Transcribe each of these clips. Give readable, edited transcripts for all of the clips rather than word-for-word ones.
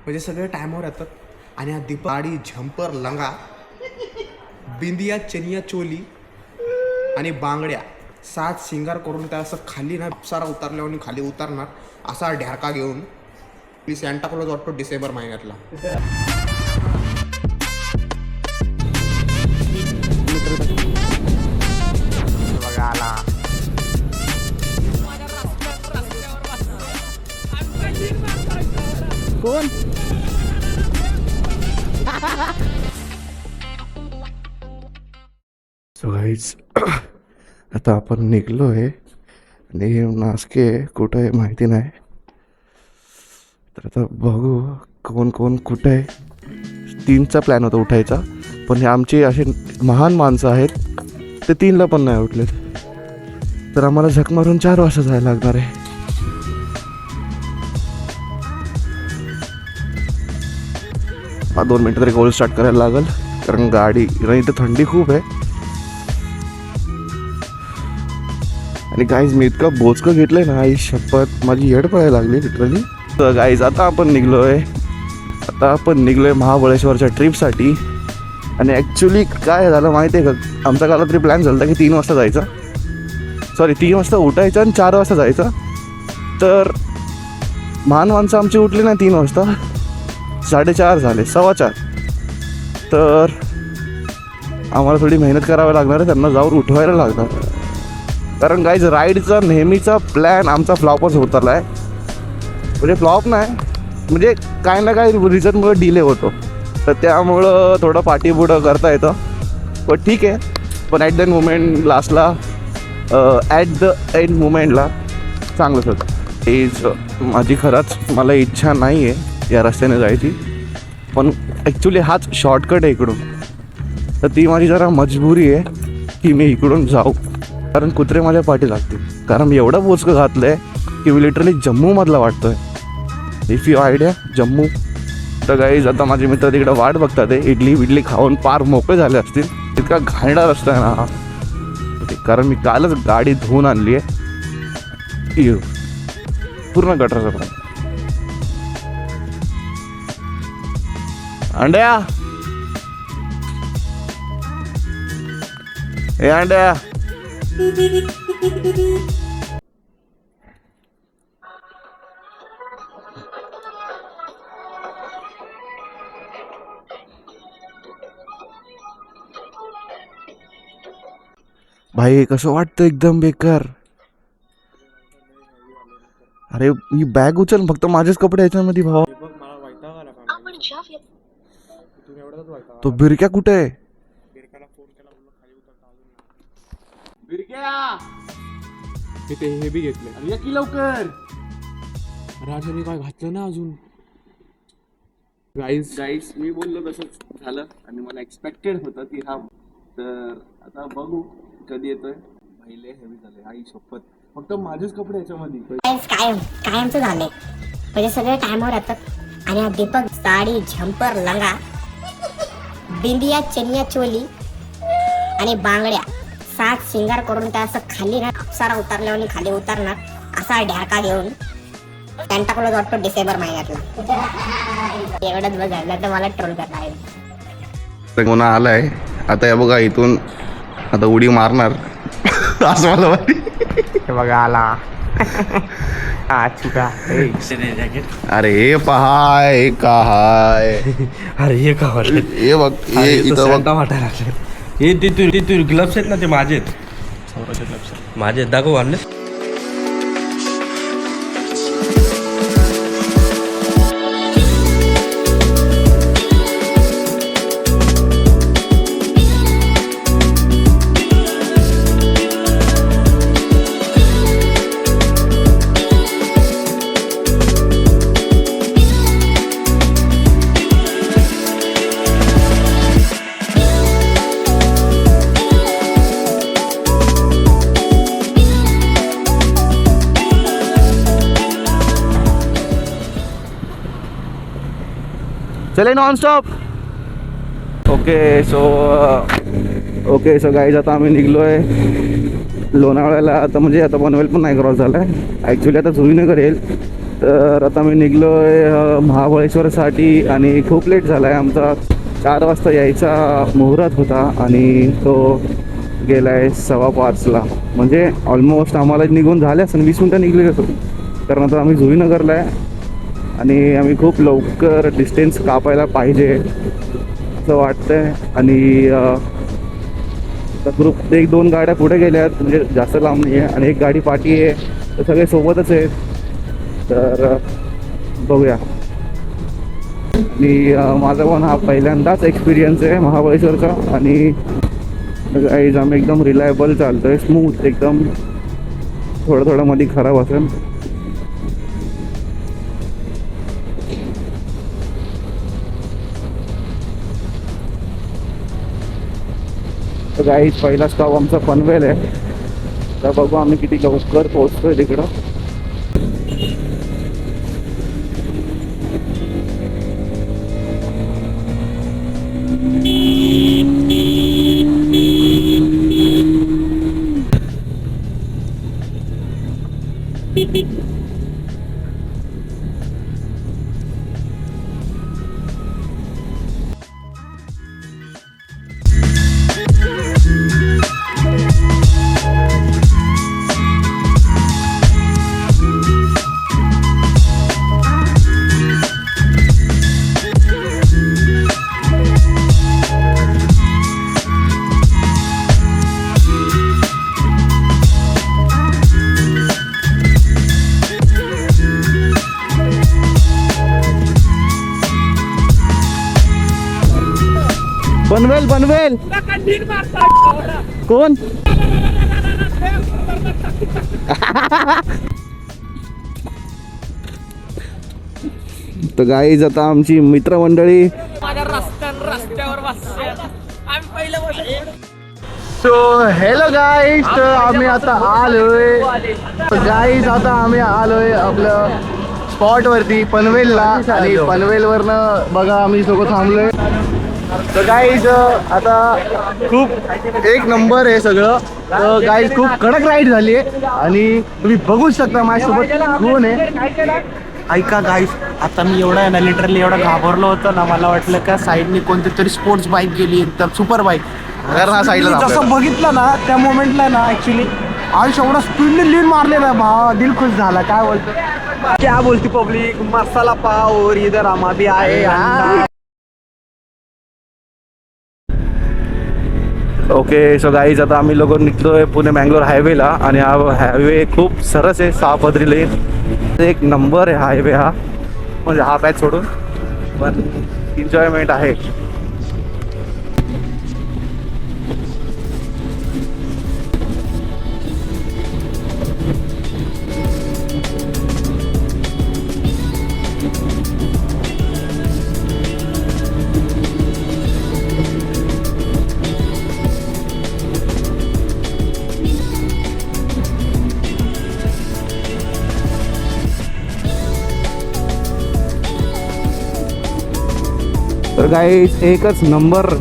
म्हणजे सगळे टायमावर येतात. आणि हा दीपाडी झंपर लंगा, बिंदिया चनिया चोली आणि बांगड्या 7 शिंगार करून त्या असं खाली ना सारा उतरल्यावर आणि खाली उतरणार असा ढ्यारका घेऊन मी सॅन्टा क्लॉज वाटतो डिसेंबर महिन्यातला. बघा आला कोण. सो गाईज आता आपण निघलो आहे आणि नासके कुठं आहे माहिती नाही, तर आता बघू कोण कोण कुठं आहे. 3चा प्लॅन होता उठायचा, पण हे आमची असे महान माणसं आहेत ते 3ला पण नाही उठलेत, तर आम्हाला झक मारून 4 वाजता जायला लागणार आहे. हा 2 मिनटं तरी गोल स्टार्ट करायला लागेल, कारण गाडी नाही इथं थंडी खूप आहे. आणि गाईज मी इतकं बोचकं घेतलंय ना, आई शपथ माझी येड पडायला लागली लिटरली. तर गाईज आता आपण निघलोय महाबळेश्वरच्या ट्रिपसाठी. आणि ॲक्च्युली काय झालं माहिती आहे का, आमचा काला तरी प्लॅन झाला होता की 3 वाजता जायचा, 3 वाजता उठायचं आणि 4 वाजता जायचं. तर महान माणसं आमची उठली नाही 3 वाजता, 4:30 झाले, 4:15. तर आम्हाला थोडी मेहनत करावी लागणार आहे, त्यांना जाऊन उठवायला लागणार. कारण गाईज राईडचा नेहमीचा प्लॅन आमचा फ्लॉपच होत आला आहे. म्हणजे फ्लॉप नाही, म्हणजे काय ना काय रिझनमुळे डिले होतो, तर त्यामुळं थोडं पाठीपुढं करता येतं. पण ठीक आहे, पण ॲट द मोमेंट लास्टला ॲट द एंड मोमेंटला चांगलंच होतं. इज माझी खरंच मला इच्छा नाही आहे या रस्त्याने जायची, पण ॲक्च्युली हाच शॉर्टकट आहे इकडून, तर ती माझी जरा मजबुरी आहे की मी इकडून जाऊ, कारण कुत्रे माझ्या पाठी लागतील. कारण मी एवढं बोचकं घातलं आहे की मी लिटरली जम्मूमधला वाटतो आहे, इफ यू आयडिया जम्मू. तर गाईज आता माझे मित्र तिकडे वाट बघतात आहे, इडली खाऊन पार मोकळे झाले असतील. इतका घाणेरडा रस्ता आहे ना, कारण मी कालच गाडी धुवून आणली आहे, पूर्ण गटराचा पाणी. अंड्या ए अंड्या, भाई कसं वाटतं एकदम बेकार. अरे ही बॅग उचल, फक्त माझेच कपडे याच्यामध्ये भाव. तो बिरक्या कुठे आहे? ते हे बी घेतले की लवकर राजाने काय घातलं ना अजून. गाईस मी बोललो तसंच झालं आणि मला एक्सपेक्टेड होतं की हा, तर आता बघू कधी येतोय. पहिले हेवी झाले आई शपथ, फक्त माझेच कपडे याच्यामध्ये. कायमचं झाले, म्हणजे सगळे टायमावर येतात. आणि हा दीपक साडी झंपर लंगा, बिंदिया चनिया चोली आणि बांगड्या 7 शिंगार करून त्या असं खाली ना सारा उतरल्यावर आणि खाली उतरणार असा ढ्यारका घेऊन सॅन्टा क्लॉज वाटतो डिसेंबर महिन्यातला. एवढंच बघायला तर मला ट्रोल करणार आहे. कोणा आलाय आता, या बघा इथून आता उडी मारणार असं मला वाटतं. हे बघा आला हा चुका. अरे हे पहा हे काय, अरे हे का हे बघ हे इथं बघ. वाटायला लागले. हे ते ग्लव्स आहेत ना, ते माझे आहेत, माझे दाखव आणले. चले non stop. Okay so guys आता आम्ही निघलो आहे लोणावळ्याला. आता म्हणजे आता पनवेल पण नाही क्रॉस झाला आहे ॲक्च्युली, आता जुईनगर येईल. तर आता मी निघलो आहे महाबळेश्वरसाठी आणि खूप लेट झाला आहे. आमचा 4 वाजता यायचा मुहूर्त होता आणि तो गेला आहे 5:15ला. म्हणजे ऑलमोस्ट आम्हाला निघून झाले असं 20 मिनटं निघले असो, कारण आता आम्ही जुईनगरला आहे आणि आम्ही खूप लवकर डिस्टन्स कापायला पाहिजे असं वाटतंय. आणि ग्रुप 1-2 गाड्या पुढे गेल्या आहेत, म्हणजे जास्त लांब नाही आहे, आणि एक गाडी पाठी आहे. तर सगळे सोबतच आहेत. तर बघूया. आणि माझा पण हा पहिल्यांदाच एक्सपिरियन्स आहे महाबळेश्वरचा. आणि गाईज आम्ही एकदम रिलायबल चालतो आहे, स्मूथ एकदम. थोडं मध्ये खराब असेल. तर गाईज पहिला स्टॉप आमचा पनवेल आहे. तर बघू आम्ही किती लवकर पोहोचतोय तिकडं. पनवेल पनवेल कोण? तर गाईज आता आमची मित्रमंडळी सो हॅलो गाईज. तर आम्ही आता आलोय आपलं स्पॉटवरती पनवेलला. आणि पनवेलवरनं बघा आम्ही सोबत थांबलोय. तर गाईज आता खूप एक नंबर आहे सगळं. तर गाईज खूप कडक राईड झाली आहे आणि तुम्ही बघू शकता माझ्यासोबत कोण आहे. ऐका गाईस, आता मी एवढा आहे ना, लिटरली एवढा घाबरलो होतो ना, मला वाटलं का साईडने कोणती तरी स्पोर्ट्स बाईक गेली, एकदम सुपर बाईक. जसं बघितलं ना त्या मोमेंटला ना, ऍक्च्युली आयुष्य एवढा स्पीडने लीड मारले ना, भावा दिल खुश झाला. काय बोलतो, क्या बोलती पब्लिक, मसाला पाव और इधर हम अभी आए. ओके. सो गाईज आता आम्ही लोक निघतोय पुणे बँगलोर हायवेला. आणि हा हायवे खूप सरस आहे, 6 पदरी लेन. एक नंबर आहे हायवे हा, म्हणजे हा पॅच सोडून पण एन्जॉयमेंट आहे. तर गाईज एकच नंबर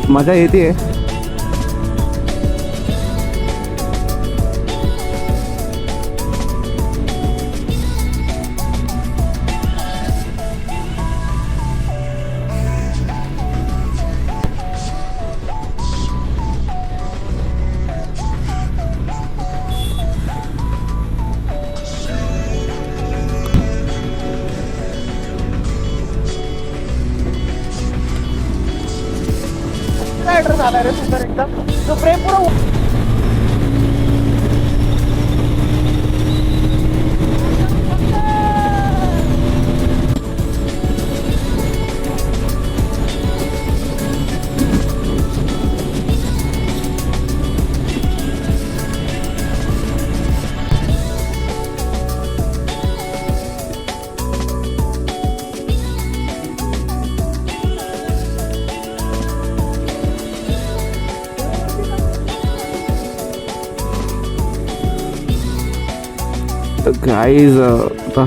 मजा येते. झाला रे सुपर एकदम. तो प्रेम पुरा गाईज आता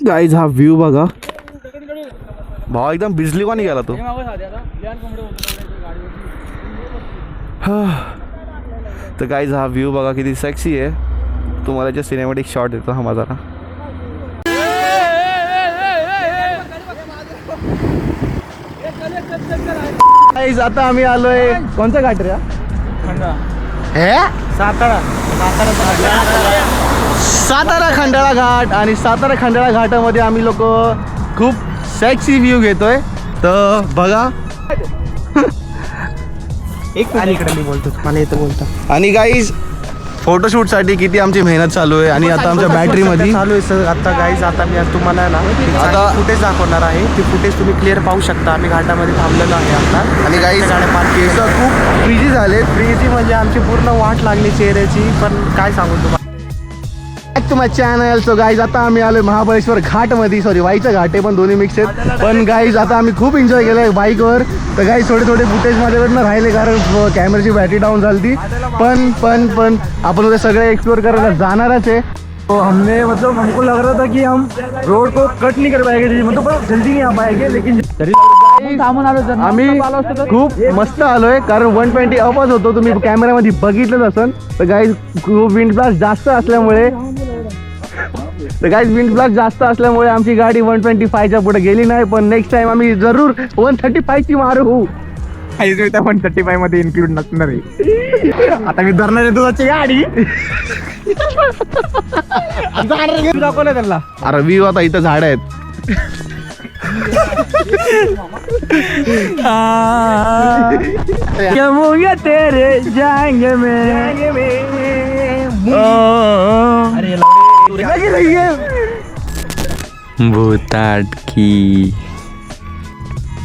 गाईज हा व्ह्यू बघा. भाव एकदम बिजली का निघाला तो. तर गाईज हा व्ह्यू बघा किती सेक्सी आहे. तुम्हाला जे सिनेमॅटिक शॉट देतो हा माझा. गाईज आता आम्ही आलोय कोणता घाट रे हे सातारा खंडाळा घाट. आणि सातारा खंडाळा घाटामध्ये आम्ही लोक खूप सेक्सी व्ह्यू घेतोय. तर बघा एक इकडे मी बोलतो मला येतं बोलतो. आणि गाईज फोटोशूटसाठी किती आमची मेहनत चालू आहे. आणि आता आमच्या बॅटरीमध्ये चालू आहे सर. आता गाईज आता मी आज तुम्हाला ना आता- फुटेज दाखवणार आहे. ते फुटेज तुम्ही क्लिअर पाहू शकता. आम्ही घाटामध्ये थांबलेलो आहे आता. आणि गाईज गाड्या पार्क केस खूप फ्रीजी झालेत. फ्रीजी म्हणजे आमची पूर्ण वाट लागली चेहऱ्याची. पण काय सांगू तुम्हाला back to my channel. So guys आता आम्ही आलोय महाबळेश्वर घाटमध्ये. सॉरी वाईचा घाट आहे पण दोन्ही मिक्स आहेत. पण गाईज आता आम्ही खूप एन्जॉय केलं बाईकवर. तर गाईज थोडे थोडे फुटेज माझ्याकडनं राहिले कारण कॅमेराची बॅटरी डाऊन झाली. पण आपण उद्या सगळे एक्सप्लोर करायला जाणारच आहे. तो हमने मतलब हमको लग रहा था कि हम रोड को कट नहीं कर पाएंगे, मतलब जल्दी नहीं आ पाएंगे, लेकिन आम्ही खूप मस्त आलोय कारण 120 अपच होतो. तुम्ही कॅमेरामध्ये बघितलंच असन. तर गाईज खूप विंड ब्लास्ट जास्त असल्यामुळे आमची गाडी 125च्या पुढे गेली नाही. पण नेक्स्ट टाइम आम्ही जरूर 135ची मारू. 135 मध्ये इन्क्लूड नसणार आहे. आता मी धरणार आहे दुधाची गाडी. दाखवलं त्यांना. अरे व्ह्यू आता इथं झाड आहेत. क्या तेरे जाएंगे में भूताटकी.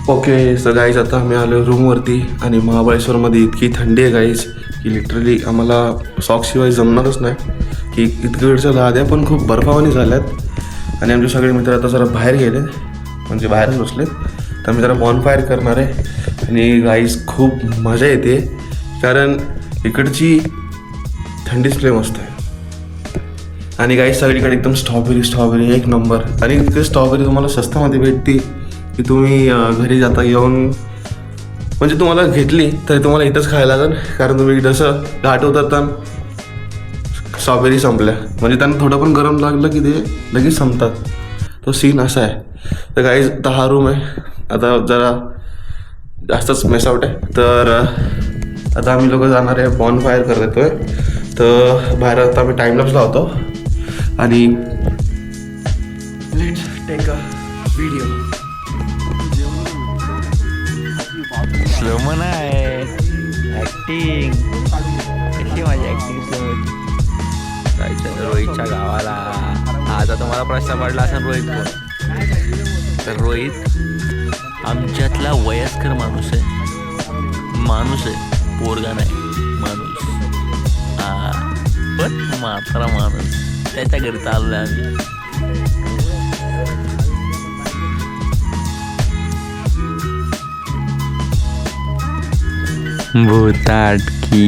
ओके सो गाईज आता आम्ही आलो रूमवरती. आणि महाबळेश्वरमध्ये इतकी थंडी आहे गाईज की लिटरली आम्हाला सॉक्सशिवाय जमणारच नाही. की इतक्या वेळच्या लाद्या पण खूप बर्फावानी झाल्यात. आणि आमचे सगळे मित्र आता जरा बाहेर गेले म्हणजे बाहेरच बसलेत. तर आम्ही जरा बॉनफायर करणार आहे. आणि गाईज खूप मजा येते कारण इकडची थंडीच लय मस्त आहे. आणि गाईज सगळीकडे एकदम स्ट्रॉबेरी एक नंबर. आणि ते स्ट्रॉबेरी तुम्हाला स्वस्तामध्ये भेटते की तुम्ही घरी जाता येऊन म्हणजे तुम्हाला घेतली तर तुम्हाला इथंच खायला लागेल. कारण तुम्ही जसं घाट उतरता स्ट्रॉबेरी संपल्या म्हणजे त्यांना थोडं पण गरम लागलं की ते लगेच संपतात. तो सीन असा आहे. तर गाईज आता हा रूम आहे. आता जरा जास्तच मेसआउट आहे. तर आता आम्ही लोक जाणार आहे बॉनफायर करत येतोय. तर बाहेर आता आम्ही टाईमलॅप्स लावतो आणि let's take a video. Slow म्हणा ऍक्टिंग कशी माझी ऍक्टिंग स्लो जायचं रोहितच्या गावाला. आज आता मला प्रश्न पडला असेल रोहित कोण. तर रोहित आमच्यातला वयस्कर माणूस आहे. पोरगा नाही माणूस. हा पण म्हातारा माणूस. त्याच्या घरी चाललोय आम्ही. भूताटकी.